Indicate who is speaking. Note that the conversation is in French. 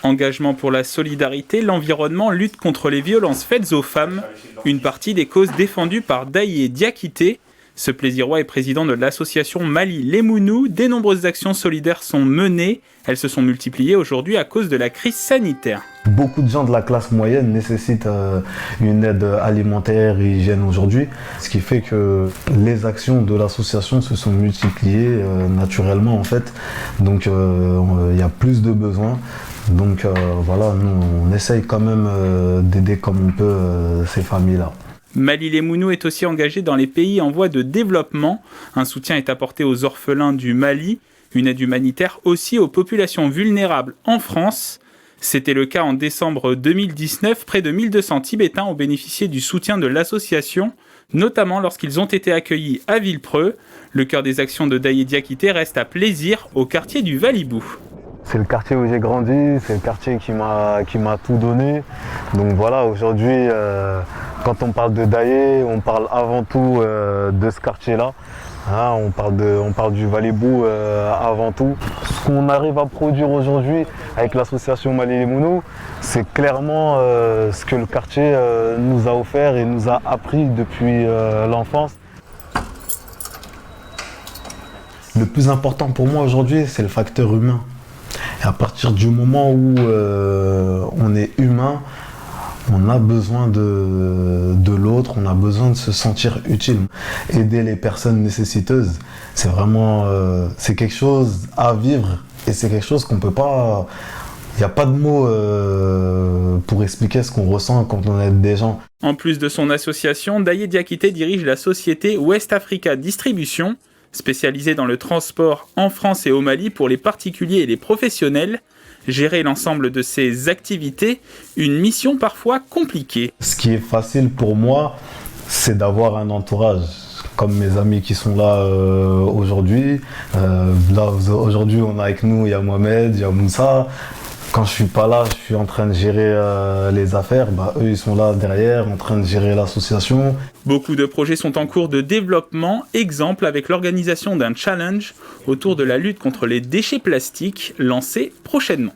Speaker 1: Engagement pour la solidarité, l'environnement, lutte contre les violences faites aux femmes, une partie des causes défendues par Daye Diakité. Ce Plaisirois est président de l'association Mali Lemounou. Des nombreuses actions solidaires sont menées. Elles se sont multipliées aujourd'hui à cause de la crise sanitaire.
Speaker 2: Beaucoup de gens de la classe moyenne nécessitent une aide alimentaire et hygiène aujourd'hui, ce qui fait que les actions de l'association se sont multipliées naturellement en fait. Donc il y a plus de besoins. Donc voilà, nous on essaye quand même d'aider comme on peut ces familles-là.
Speaker 1: Mali Lemounou est aussi engagé dans les pays en voie de développement. Un soutien est apporté aux orphelins du Mali, une aide humanitaire aussi aux populations vulnérables en France. C'était le cas en décembre 2019. Près de 1200 Tibétains ont bénéficié du soutien de l'association, notamment lorsqu'ils ont été accueillis à Villepreux. Le cœur des actions de Daye Diakité reste à Plaisir, au quartier du Valibou.
Speaker 2: C'est le quartier où j'ai grandi, c'est le quartier qui m'a tout donné. Donc voilà, aujourd'hui, quand on parle de Daye, on parle avant tout de ce quartier-là. Hein, on parle du Valibou avant tout. Ce qu'on arrive à produire aujourd'hui avec l'association Mali Lemounou, c'est clairement ce que le quartier nous a offert et nous a appris depuis l'enfance. Le plus important pour moi aujourd'hui, c'est le facteur humain. Et à partir du moment où on est humain, on a besoin de l'autre, on a besoin de se sentir utile. Aider les personnes nécessiteuses, c'est vraiment c'est quelque chose à vivre et c'est quelque chose qu'on peut pas... Il n'y a pas de mots pour expliquer ce qu'on ressent quand on aide des gens.
Speaker 1: En plus de son association, Daye Diakité dirige la société West Africa Distribution, spécialisée dans le transport en France et au Mali pour les particuliers et les professionnels. Gérer l'ensemble de ces activités, une mission parfois compliquée.
Speaker 2: Ce qui est facile pour moi, c'est d'avoir un entourage. Comme mes amis qui sont là aujourd'hui. Aujourd'hui, on a avec nous, il y a Mohamed, il y a Moussa. Quand je suis pas là, je suis en train de gérer les affaires. Eux, ils sont là derrière, en train de gérer l'association.
Speaker 1: Beaucoup de projets sont en cours de développement. Exemple avec l'organisation d'un challenge autour de la lutte contre les déchets plastiques lancé prochainement.